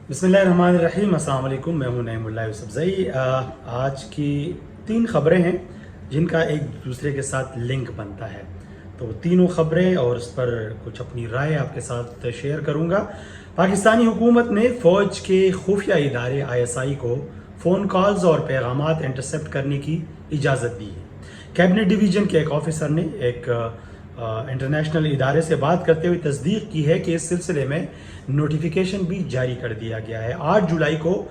बिस्मिल्लाहिर्रहमानिर्रहीम। अस्सलाम वालेकुम। मैं हूं नईम उल्लाह यूसुफज़ई। आज की 3 ख़बरें हैं जिनका एक दूसरे के साथ लिंक बनता है, तो तीनों ख़बरें और उस पर कुछ अपनी राय आपके साथ शेयर करूंगा। पाकिस्तानी हुकूमत ने फ़ौज के खुफिया इदारे ISI को फ़ोन कॉल्स और पैगामात इंटरसेप्ट करने की इजाज़त दी है। कैबिनेट डिवीज़न के एक ऑफिसर ने एक इंटरनेशनल इदारे से बात करते हुए तस्दीक की है कि इस सिलसिले में नोटिफिकेशन भी जारी कर दिया गया है। 8 जुलाई को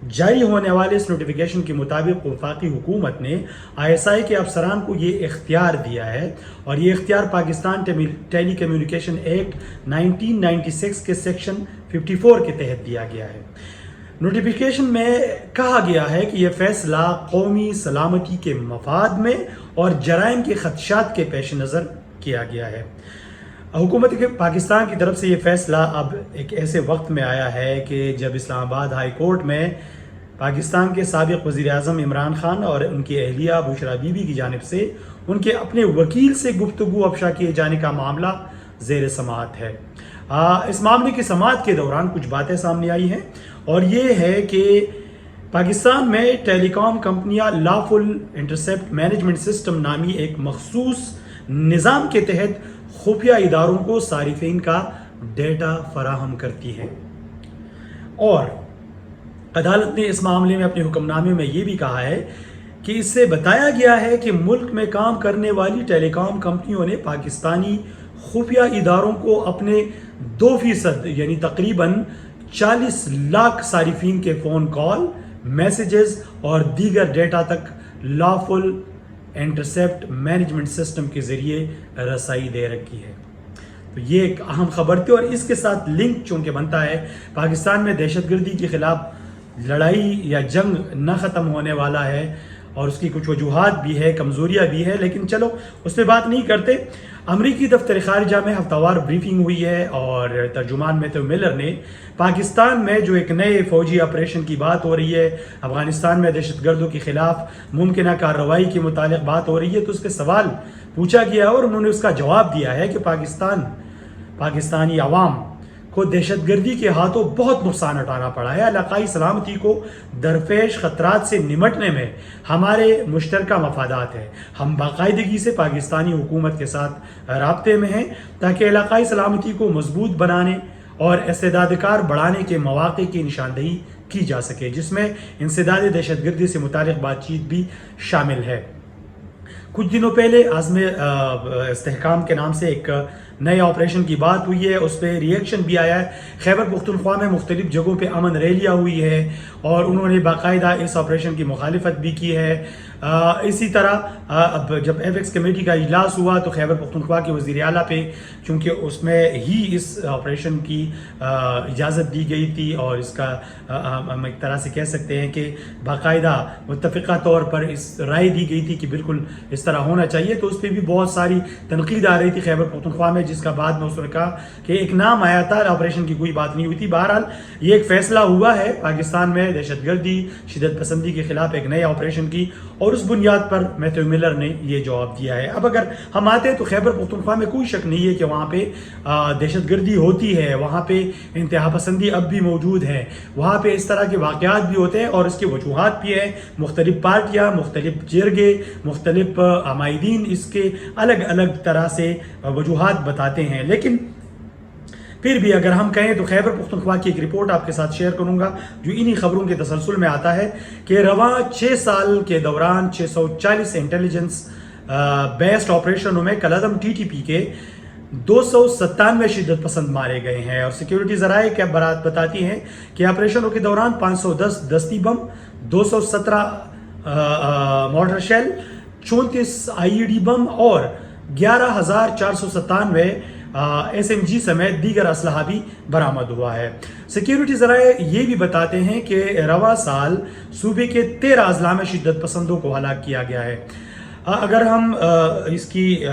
जारी होने वाले इस नोटिफिकेशन के मुताबिक वफाकी हुकूमत ने ISI के अफसरान को ये इख्तियार दिया है और ये इख्तियार पाकिस्तान टेली कम्युनिकेशन एक्ट 1996 के सेक्शन 54 के तहत दिया गया है। नोटिफिकेशन में कहा गया है कि यह फैसला कौमी सलामती के मफाद में और जराइम के खदशात के पेश नज़र किया गया है। हुकूमत के पाकिस्तान की तरफ से ये फ़ैसला अब एक ऐसे वक्त में आया है कि जब इस्लामाबाद हाई कोर्ट में पाकिस्तान के साबिक़ वज़ीर आज़म इमरान खान और उनकी अहलिया बुशरा बीबी की जानिब से उनके अपने वकील से गुफ्तगू अफशा किए जाने का मामला ज़ेर समाअत है। इस मामले की समाअत के दौरान कुछ बातें सामने आई हैं और ये है कि पाकिस्तान में टेलीकॉम कंपनियां लॉफुल इंटरसेप्ट मैनेजमेंट सिस्टम नामी एक मखसूस निज़ाम के तहत खुफिया इदारों को सारिफिन का डेटा फराहम करती हैं। और अदालत ने इस मामले में अपने हुक्मनामे में ये भी कहा है कि इससे बताया गया है कि मुल्क में काम करने वाली टेलीकॉम कंपनियों ने पाकिस्तानी खुफिया इदारों को अपने 2% यानी तकरीबन 40 लाख सारिफिन के फ़ोन कॉल, मैसेजेस और दीगर डेटा तक लॉफुल इंटरसेप्ट मैनेजमेंट सिस्टम के ज़रिए रसाई दे रखी है। तो ये एक अहम खबर थी और इसके साथ लिंक चूँकि बनता है, पाकिस्तान में दहशतगर्दी के ख़िलाफ़ लड़ाई या जंग न ख़त्म होने वाला है और उसकी कुछ वजूहात भी है, कमज़ोरियाँ भी है, लेकिन चलो उस पर बात नहीं करते। अमरीकी दफ्तर ख़ारिजा में हफ्तावार ब्रीफिंग हुई है और तर्जुमान मैथ्यू मिलर ने पाकिस्तान में जो एक नए फ़ौजी ऑपरेशन की बात हो रही है, अफ़गानिस्तान में दहशतगर्दों के ख़िलाफ़ मुमकिन कार्रवाई के मुतालिक बात हो रही है, तो उस पर सवाल पूछा गया और उन्होंने उसका जवाब दिया है कि पाकिस्तानी अवाम को दहशतगर्दी के हाथों बहुत नुकसान उठाना पड़ा है। इलाकाई सलामती को दरपेश ख़तरात से निमटने में हमारे मुश्तरका मफादात हैं। हम बाकायदगी से पाकिस्तानी हुकूमत के साथ राब्ते में हैं ताकि इलाकाई सलामती को मजबूत बनाने और इस्तेदादकार बढ़ाने के मौक़े की निशानदही की जा सके, जिसमें इंसदाद दहशतगर्दी से मुतालिक बातचीत भी शामिल है। कुछ दिनों पहले आज़म इस्तेहकाम के नाम से एक नए ऑपरेशन की बात हुई है, उस पर रिएक्शन भी आया है। खैबर पख्तूनख्वा में मुख्तलिफ जगहों पे अमन रैलियाँ हुई है और उन्होंने बाकायदा इस ऑपरेशन की मुखालिफत भी की है। इसी तरह अब जब FX कमेटी का इजलास हुआ तो खैबर पख्तूनख्वा के वज़ीर आला पे, चूँकि उसमें ही इस ऑपरेशन की इजाज़त दी गई थी और इसका हम एक तरह से कह सकते हैं कि बाकायदा मुत्तफ़िक़ा तौर पर इस राय दी गई थी कि बिल्कुल इस तरह होना चाहिए, तो उस पर भी बहुत सारी तनकीद आ रही थी खैबर पख्तूनख्वा में, जिसका बाद में उसने कहा कि एक नाम आया था, ऑपरेशन की कोई बात नहीं हुई थी। बहरहाल ये एक फ़ैसला हुआ है पाकिस्तान में दहशतगर्दी, शिदत पसंदी के ख़िलाफ़ एक नए ऑपरेशन की, और उस बुनियाद पर मैथ्यू मिलर ने ये जवाब दिया है। अब अगर हम आते हैं तो खैबर पख्तूनख्वा में कोई शक नहीं है कि वहाँ पे दहशतगर्दी होती है, वहाँ पे इंतहा पसंदी अब भी मौजूद है, वहाँ पे इस तरह के वाक़यात भी होते हैं और इसकी वजूहात भी हैं। मुख्तलिफ पार्टियाँ, मुख्तलिफ जरगे, मुख्तलिफ अमायदीन इसके अलग अलग तरह से वजूहात बताते हैं, लेकिन फिर भी अगर हम कहें तो खैबर पख्तूनख्वा की एक रिपोर्ट आपके साथ शेयर करूंगा जो इन्हीं खबरों के तसलसल में आता है कि रवां 6 साल के दौरान 640 इंटेलिजेंस बेस्ड ऑपरेशनों में कलअदम TTP के 297 शिद्दत पसंद मारे गए हैं। और सिक्योरिटी ज़राए क्या बात बताती हैं कि ऑपरेशनों के दौरान 510 दस्ती बम, 217 मोर्टर शेल, 34 IED बम और 11,497 SMG समेत दीगर असलहा भी बरामद हुआ है। सिक्योरिटी ज़राए ये भी बताते हैं कि रवा साल सूबे के 13 अजला में शिद्दत पसंदों को हलाक किया गया है। अगर हम इसकी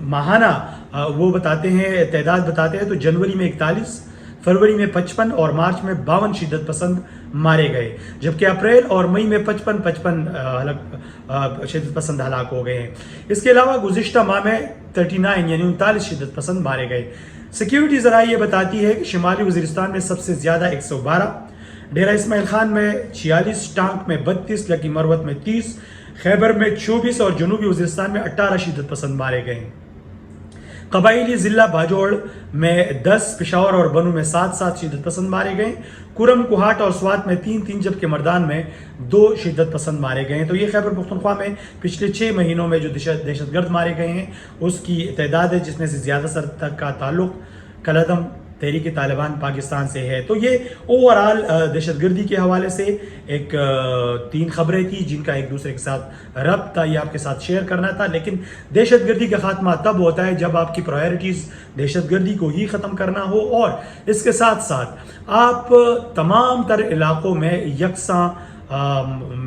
माहाना वो बताते हैं, तादाद बताते हैं, तो जनवरी में 41, फरवरी में 55 और मार्च में 52 शिद्दत पसंद मारे गए, जबकि अप्रैल और मई में 55 शिद्दत पसंद हलाक हो गए हैं। इसके अलावा गुज़िश्ता माह में 39 यानी 39 शिद्दत पसंद मारे गए। सिक्योरिटी ज़राए ये बताती है कि शिमाली वज़ीरिस्तान में सबसे ज़्यादा 112, ڈیرہ اسماعیل خان میں 46، ٹانک میں 32، لکی مروت میں 30، خیبر میں 24 اور جنوبی وزیرستان میں 18 شدت پسند مارے گئے ہیں۔ قبائلی ضلع باجوڑ میں 10، پشاور اور بنو میں 7 شدت پسند مارے گئے، کرم، کوہاٹ اور سوات میں 3 جبکہ مردان میں 2 شدت پسند مارے گئے ہیں۔ تو یہ خیبر پختونخوا میں پچھلے 6 مہینوں میں جو دہشت گرد مارے گئے ہیں اس کی تعداد ہے، جس میں سے زیادہ سر تک کا تعلق کالعدم تحریک طالبان پاکستان سے ہے۔ تو یہ اوورآل دہشت گردی کے حوالے سے ایک 3 خبریں تھیں جن کا ایک دوسرے کے ساتھ ربط تھا، یہ آپ کے ساتھ شیئر کرنا تھا۔ لیکن دہشت گردی کا خاتمہ تب ہوتا ہے جب آپ کی پرائیورٹیز دہشت گردی کو ہی ختم کرنا ہو، اور اس کے ساتھ ساتھ آپ تمام تر علاقوں میں یکساں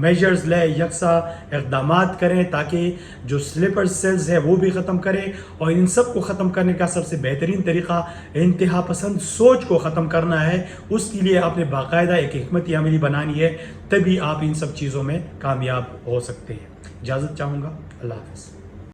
میجرز لیں، یکساں اقدامات کریں تاکہ جو سلیپر سیلز ہے وہ بھی ختم کریں، اور ان سب کو ختم کرنے کا سب سے بہترین طریقہ انتہا پسند سوچ کو ختم کرنا ہے۔ اس کے لیے آپ نے باقاعدہ ایک حکمت عملی بنانی ہے، تبھی آپ ان سب چیزوں میں کامیاب ہو سکتے ہیں۔ اجازت چاہوں گا، اللہ حافظ۔